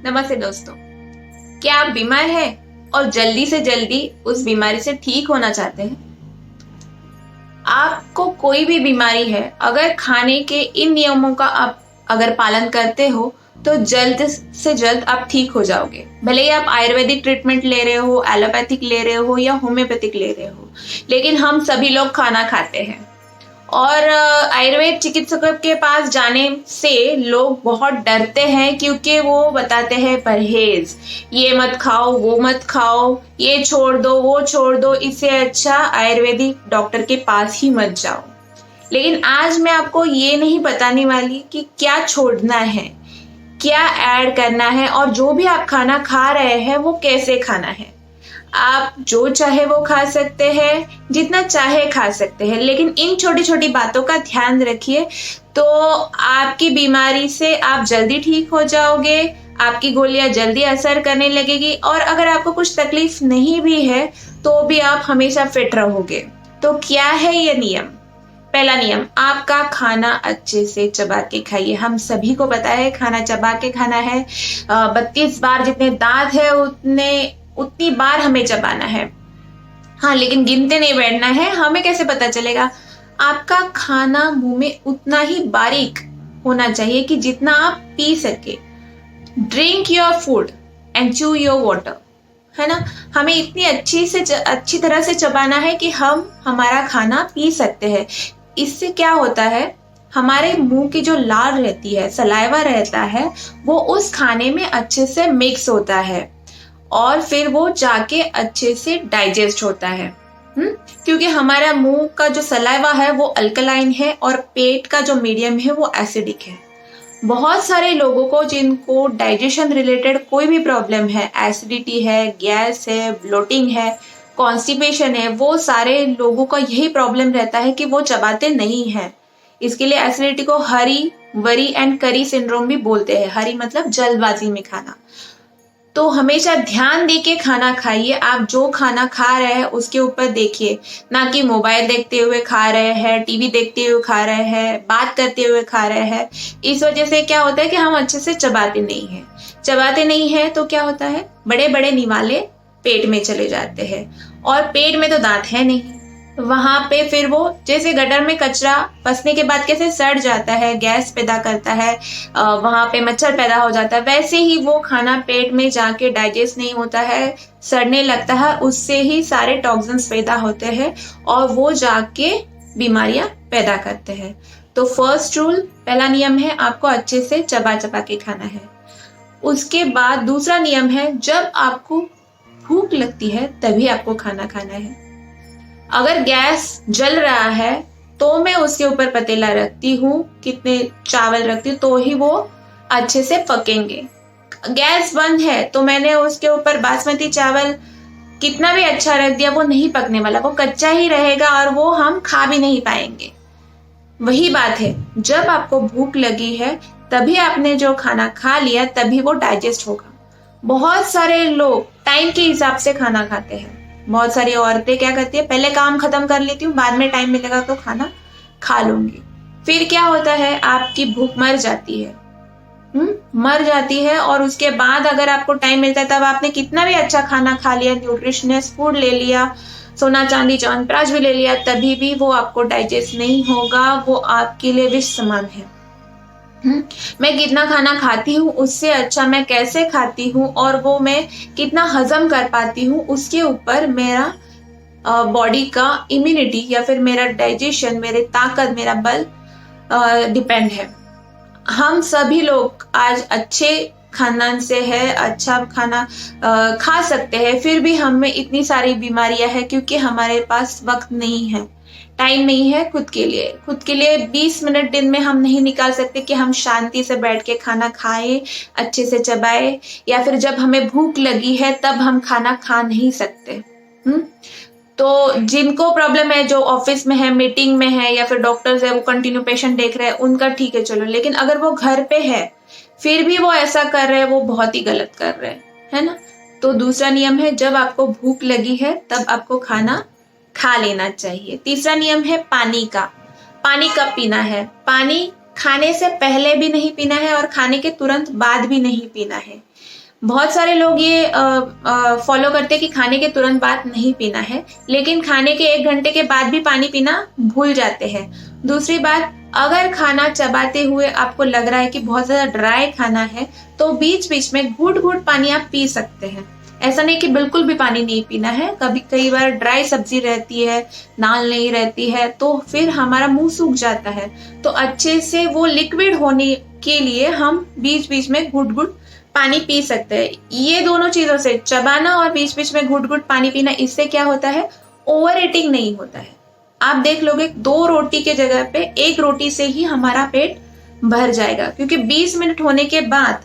नमस्ते दोस्तों। क्या आप बीमार हैं और जल्दी से जल्दी उस बीमारी से ठीक होना चाहते हैं? आपको कोई भी बीमारी है, अगर खाने के इन नियमों का आप अगर पालन करते हो तो जल्द से जल्द आप ठीक हो जाओगे। भले ही आप आयुर्वेदिक ट्रीटमेंट ले रहे हो, एलोपैथिक ले रहे हो या होम्योपैथिक ले रहे हो, लेकिन हम सभी लोग खाना खाते हैं। और आयुर्वेद चिकित्सकों के पास जाने से लोग बहुत डरते हैं, क्योंकि वो बताते हैं परहेज, ये मत खाओ, वो मत खाओ, ये छोड़ दो, वो छोड़ दो, इससे अच्छा आयुर्वेदिक डॉक्टर के पास ही मत जाओ। लेकिन आज मैं आपको ये नहीं बताने वाली कि क्या छोड़ना है, क्या ऐड करना है, और जो भी आप खाना खा रहे हैं वो कैसे खाना है। आप जो चाहे वो खा सकते हैं, जितना चाहे खा सकते हैं, लेकिन इन छोटी छोटी बातों का ध्यान रखिए तो आपकी बीमारी से आप जल्दी ठीक हो जाओगे। आपकी गोलियां जल्दी असर करने लगेगी, और अगर आपको कुछ तकलीफ नहीं भी है तो भी आप हमेशा फिट रहोगे। तो क्या है ये नियम? पहला नियम, आपका खाना अच्छे से चबा के खाइए। हम सभी को पता है खाना चबा के खाना है। 32 बार जितने दांत है उतनी बार हमें चबाना है। हाँ, लेकिन गिनते नहीं बैठना है। हमें कैसे पता चलेगा? आपका खाना मुंह में उतना ही बारीक होना चाहिए कि जितना आप पी सके। Drink your food and chew your water, है ना। हमें इतनी अच्छी तरह से चबाना है कि हम हमारा खाना पी सकते हैं। इससे क्या होता है, हमारे मुंह की जो लार रहती है, सलाइवा रहता है, वो उस खाने में अच्छे से मिक्स होता है और फिर वो जाके अच्छे से डाइजेस्ट होता है। क्योंकि हमारा मुंह का जो सलाइवा है वो अल्कलाइन है और पेट का जो मीडियम है वो एसिडिक है। बहुत सारे लोगों को जिनको डाइजेशन रिलेटेड कोई भी प्रॉब्लम है, एसिडिटी है, गैस है, ब्लोटिंग है, कॉन्स्टिपेशन है, वो सारे लोगों का यही प्रॉब्लम रहता है कि वो चबाते नहीं है। इसके लिए एसिडिटी को हरी, वरी एंड करी सिंड्रोम भी बोलते हैं। हरी मतलब जल्दबाजी में खाना। तो हमेशा ध्यान दे के खाना खाइए। आप जो खाना खा रहे हैं उसके ऊपर देखिए, ना कि मोबाइल देखते हुए खा रहे हैं, टीवी देखते हुए खा रहे हैं, बात करते हुए खा रहे हैं। इस वजह से क्या होता है कि हम अच्छे से चबाते नहीं हैं। चबाते नहीं हैं तो क्या होता है, बड़े बड़े निवाले पेट में चले जाते हैं, और पेट में तो दांत है नहीं। वहां पे फिर वो जैसे गटर में कचरा फंसने के बाद कैसे सड़ जाता है, गैस पैदा करता है, वहां पे मच्छर पैदा हो जाता है, वैसे ही वो खाना पेट में जाके डाइजेस्ट नहीं होता है, सड़ने लगता है। उससे ही सारे टॉक्सिन्स पैदा होते हैं और वो जाके बीमारियां पैदा करते हैं। तो फर्स्ट रूल, पहला नियम है, आपको अच्छे से चबा चबा के खाना है। उसके बाद दूसरा नियम है, जब आपको भूख लगती है तभी आपको खाना खाना है। अगर गैस जल रहा है तो मैं उसके ऊपर पतीला रखती हूँ, कितने चावल रखती हूँ तो ही वो अच्छे से पकेंगे। गैस बंद है तो मैंने उसके ऊपर बासमती चावल कितना भी अच्छा रख दिया, वो नहीं पकने वाला, वो कच्चा ही रहेगा और वो हम खा भी नहीं पाएंगे। वही बात है, जब आपको भूख लगी है तभी आपने जो खाना खा लिया तभी वो डाइजेस्ट होगा। बहुत सारे लोग टाइम के हिसाब से खाना खाते हैं। बहुत सारी औरतें क्या करती है, पहले काम खत्म कर लेती हूँ, बाद में टाइम मिलेगा तो खाना खा लूंगी। फिर क्या होता है, आपकी भूख मर जाती है। मर जाती है, और उसके बाद अगर आपको टाइम मिलता है तब आपने कितना भी अच्छा खाना खा लिया, न्यूट्रिशनस फूड ले लिया, सोना चांदी च्यवनप्राश भी ले लिया, तभी भी वो आपको डाइजेस्ट नहीं होगा। वो आपके लिए विष समान है। मैं कितना खाना खाती हूँ उससे अच्छा मैं कैसे खाती हूँ और वो मैं कितना हजम कर पाती हूँ, उसके ऊपर मेरा बॉडी का इम्यूनिटी या फिर मेरा डाइजेशन, मेरी ताकत, मेरा बल डिपेंड है। हम सभी लोग आज अच्छे खानदान से है, अच्छा खाना खा सकते हैं, फिर भी हमें इतनी सारी बीमारियां हैं क्योंकि हमारे पास वक्त नहीं है, टाइम नहीं है खुद के लिए। खुद के लिए 20 मिनट दिन में हम नहीं निकाल सकते कि हम शांति से बैठ के खाना खाएं, अच्छे से चबाएं, या फिर जब हमें भूख लगी है तब हम खाना खा नहीं सकते। तो जिनको प्रॉब्लम है, जो ऑफिस में है, मीटिंग में है, या फिर डॉक्टर्स है, वो कंटिन्यू पेशेंट देख रहे हैं, उनका ठीक है चलो, लेकिन अगर वो घर पे है फिर भी वो ऐसा कर रहे हैं, वो बहुत ही गलत कर रहे हैं, है ना। तो दूसरा नियम है, जब आपको भूख लगी है तब आपको खाना खा लेना चाहिए। तीसरा नियम है पानी का। पानी कब पीना है? पानी खाने से पहले भी नहीं पीना है और खाने के तुरंत बाद भी नहीं पीना है। बहुत सारे लोग ये फॉलो करते हैं कि खाने के तुरंत बाद नहीं पीना है, लेकिन खाने के 1 घंटे के बाद भी पानी पीना भूल जाते हैं। दूसरी बात, अगर खाना चबाते हुए आपको लग रहा है कि बहुत ज्यादा ड्राई खाना है, तो बीच बीच में घूट घूट पानी आप पी सकते हैं। ऐसा नहीं कि बिल्कुल भी पानी नहीं पीना है। कभी कई बार ड्राई सब्जी रहती है, दाल नहीं रहती है, तो फिर हमारा मुंह सूख जाता है। तो अच्छे से वो लिक्विड होने के लिए हम बीच बीच में घुट घुट पानी पी सकते हैं। ये दोनों चीजों से, चबाना और बीच बीच में घुट घुट पानी पीना, इससे क्या होता है, ओवर ईटिंग नहीं होता है। आप देख लोगे 2 रोटी के जगह पे 1 रोटी से ही हमारा पेट भर जाएगा, क्योंकि 20 मिनट होने के बाद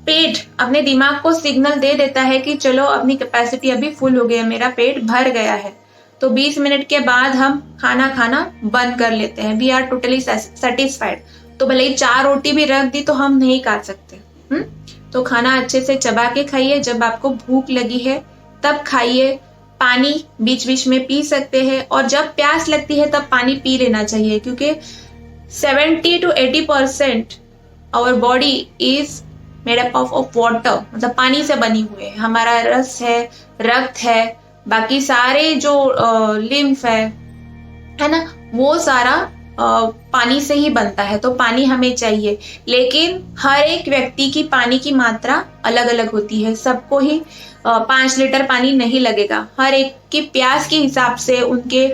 पेट अपने दिमाग को सिग्नल दे देता है कि चलो अपनी कैपेसिटी अभी फुल हो गया, मेरा पेट भर गया है। तो 20 मिनट के बाद हम खाना खाना बंद कर लेते हैं। We are totally satisfied. तो भले ही 4 रोटी भी रख दी तो हम नहीं खा सकते। तो खाना अच्छे से चबा के खाइए। जब आपको भूख लगी है तब खाइए। पानी बीच बीच में पी सकते हैं, और जब प्यास लगती है तब पानी पी लेना चाहिए, क्योंकि 70 to 80% our body is made up of water, मतलब पानी से बनी हुई है। हमारा रस है, रक्त है, बाकी सारे जो लिम्फ है ना, वो सारा पानी से ही बनता है। तो पानी हमें चाहिए, लेकिन हर एक व्यक्ति की पानी की मात्रा अलग अलग होती है। सबको ही 5 लीटर पानी नहीं लगेगा। हर एक की प्यास के हिसाब से, उनके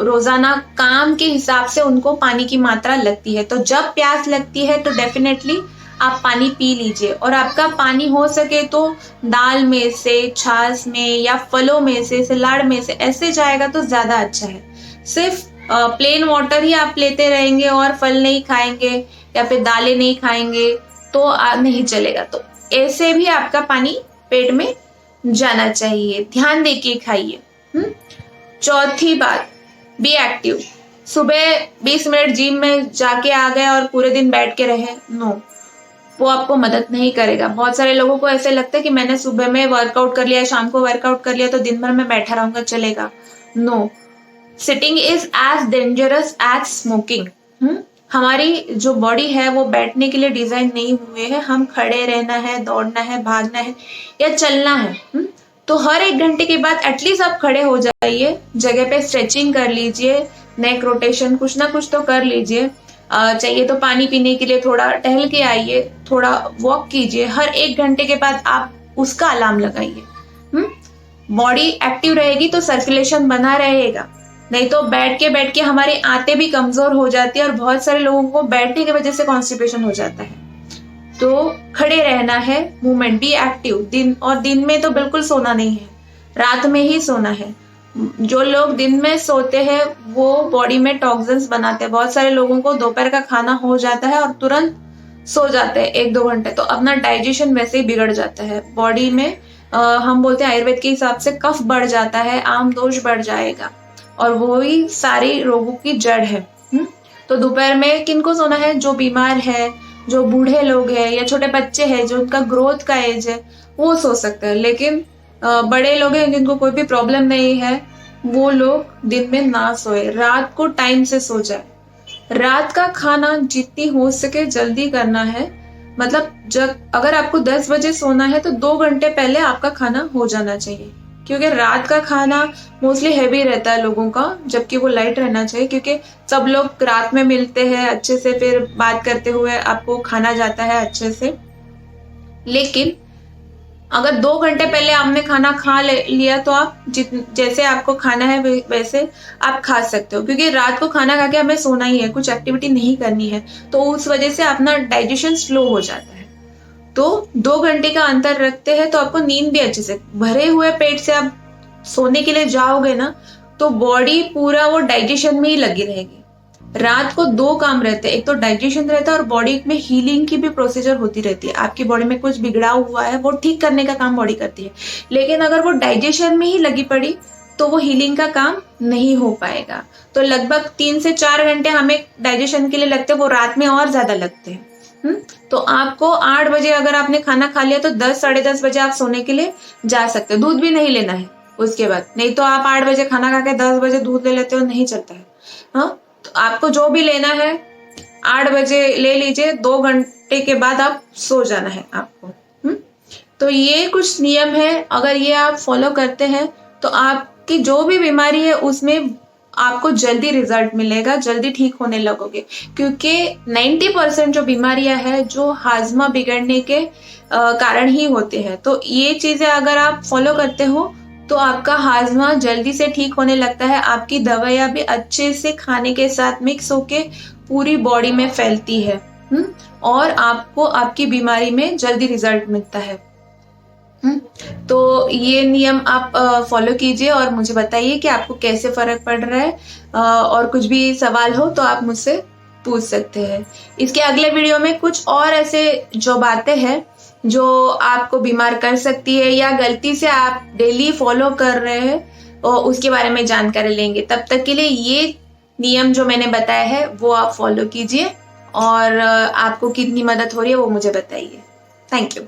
रोजाना काम के हिसाब से उनको पानी की मात्रा लगती है। तो जब प्यास लगती है तो डेफिनेटली आप पानी पी लीजिए। और आपका पानी हो सके तो दाल में से, छाछ में, या फलों में से, सलाद में से, ऐसे जाएगा तो ज्यादा अच्छा है। सिर्फ प्लेन वाटर ही आप लेते रहेंगे और फल नहीं खाएंगे या फिर दालें नहीं खाएंगे तो नहीं चलेगा। तो ऐसे भी आपका पानी पेट में जाना चाहिए। ध्यान देके खाइए। चौथी बात, बी एक्टिव। सुबह 20 मिनट जिम में जाके आ गए और पूरे दिन बैठ के रहे, नो, वो आपको मदद नहीं करेगा। बहुत सारे लोगों को ऐसे लगता है कि मैंने सुबह में वर्कआउट कर लिया, शाम को वर्कआउट कर लिया, तो दिन भर में बैठा रहूंगा, चलेगा। No, sitting is as dangerous as smoking. हमारी जो बॉडी है वो बैठने के लिए डिजाइन नहीं हुए हैं। हम खड़े रहना है, दौड़ना है, भागना है या चलना है। तो हर 1 घंटे के बाद एटलीस्ट आप खड़े हो जाइए, जगह पे स्ट्रेचिंग कर लीजिए, नेक रोटेशन, कुछ ना कुछ तो कर लीजिए। चाहिए तो पानी पीने के लिए थोड़ा टहल के आइए, थोड़ा वॉक कीजिए। हर 1 घंटे के बाद आप उसका अलार्म लगाइए। बॉडी एक्टिव रहेगी तो सर्कुलेशन बना रहेगा। नहीं तो बैठ के हमारे आंतें भी कमजोर हो जाती है, और बहुत सारे लोगों को बैठने की वजह से कॉन्स्टिपेशन हो जाता है। तो खड़े रहना है, मूवमेंट, बी एक्टिव। दिन में तो बिल्कुल सोना नहीं है, रात में ही सोना है। जो लोग दिन में सोते हैं वो बॉडी में टॉक्सिन्स बनाते हैं। बहुत सारे लोगों को दोपहर का खाना हो जाता है और तुरंत सो जाते हैं 1-2 घंटे, तो अपना डाइजेशन वैसे ही बिगड़ जाता है। बॉडी में हम बोलते हैं आयुर्वेद के हिसाब से कफ बढ़ जाता है, आम दोष बढ़ जाएगा, और वो ही सारी रोगों की जड़ है। तो दोपहर में किनको सोना है? जो बीमार है, जो बूढ़े लोग हैं, या छोटे बच्चे हैं जो उनका ग्रोथ का एज है, वो सो सकते हैं। लेकिन बड़े लोग हैं जिनको कोई भी प्रॉब्लम नहीं है, वो लोग दिन में ना सोए, रात को टाइम से सो जाए। रात का खाना जितनी हो सके जल्दी करना है। मतलब जब अगर आपको 10 बजे सोना है तो 2 घंटे पहले आपका खाना हो जाना चाहिए, क्योंकि रात का खाना मोस्टली हैवी रहता है लोगों का, जबकि वो लाइट रहना चाहिए, क्योंकि सब लोग रात में मिलते हैं अच्छे से, फिर बात करते हुए आपको खाना जाता है अच्छे से। लेकिन अगर 2 घंटे पहले आपने खाना खा लिया तो आप जैसे आपको खाना है वैसे आप खा सकते हो, क्योंकि रात को खाना खा के हमें सोना ही है, कुछ एक्टिविटी नहीं करनी है, तो उस वजह से अपना डाइजेशन स्लो हो जाता है। तो 2 घंटे का अंतर रखते हैं तो आपको नींद भी अच्छे से, भरे हुए पेट से आप सोने के लिए जाओगे ना तो बॉडी पूरा वो डाइजेशन में ही लगी रहेगी। रात को 2 काम रहते हैं, एक तो डाइजेशन रहता है और बॉडी में हीलिंग की भी प्रोसीजर होती रहती है। आपकी बॉडी में कुछ बिगड़ा हुआ है वो ठीक करने का काम बॉडी करती है, लेकिन अगर वो डाइजेशन में ही लगी पड़ी तो वो हीलिंग का काम नहीं हो पाएगा। तो लगभग 3 से 4 घंटे हमें डाइजेशन के लिए लगते हैं, वो रात में और ज्यादा लगते हैं। तो आपको 8 बजे अगर आपने खाना खा लिया तो 10 साढ़े 10 बजे आप सोने के लिए जा सकते हो। दूध भी नहीं लेना है उसके बाद, नहीं तो आप 8 बजे खाना खा के 10 बजे दूध ले लेते हो, नहीं चलता है। हाँ, तो आपको जो भी लेना है 8 बजे ले लीजिए, 2 घंटे के बाद आप सो जाना है आपको। तो ये कुछ नियम है, अगर ये आप फॉलो करते हैं तो आपकी जो भी बीमारी है उसमें आपको जल्दी रिजल्ट मिलेगा, जल्दी ठीक होने लगोगे। क्योंकि 90% जो बीमारियां हैं जो हाजमा बिगड़ने के कारण ही होते हैं। तो ये चीजें अगर आप फॉलो करते हो तो आपका हाजमा जल्दी से ठीक होने लगता है, आपकी दवाइयां भी अच्छे से खाने के साथ मिक्स होके पूरी बॉडी में फैलती है। और आपको आपकी बीमारी में जल्दी रिजल्ट मिलता है। तो ये नियम आप फॉलो कीजिए और मुझे बताइए कि आपको कैसे फर्क पड़ रहा है। और कुछ भी सवाल हो तो आप मुझसे पूछ सकते हैं। इसके अगले वीडियो में कुछ और ऐसे जो बातें हैं जो आपको बीमार कर सकती है या गलती से आप डेली फॉलो कर रहे हैं और उसके बारे में जानकारी लेंगे। तब तक के लिए ये नियम जो मैंने बताया है वो आप फॉलो कीजिए और आपको कितनी मदद हो रही है वो मुझे बताइए। Thank you.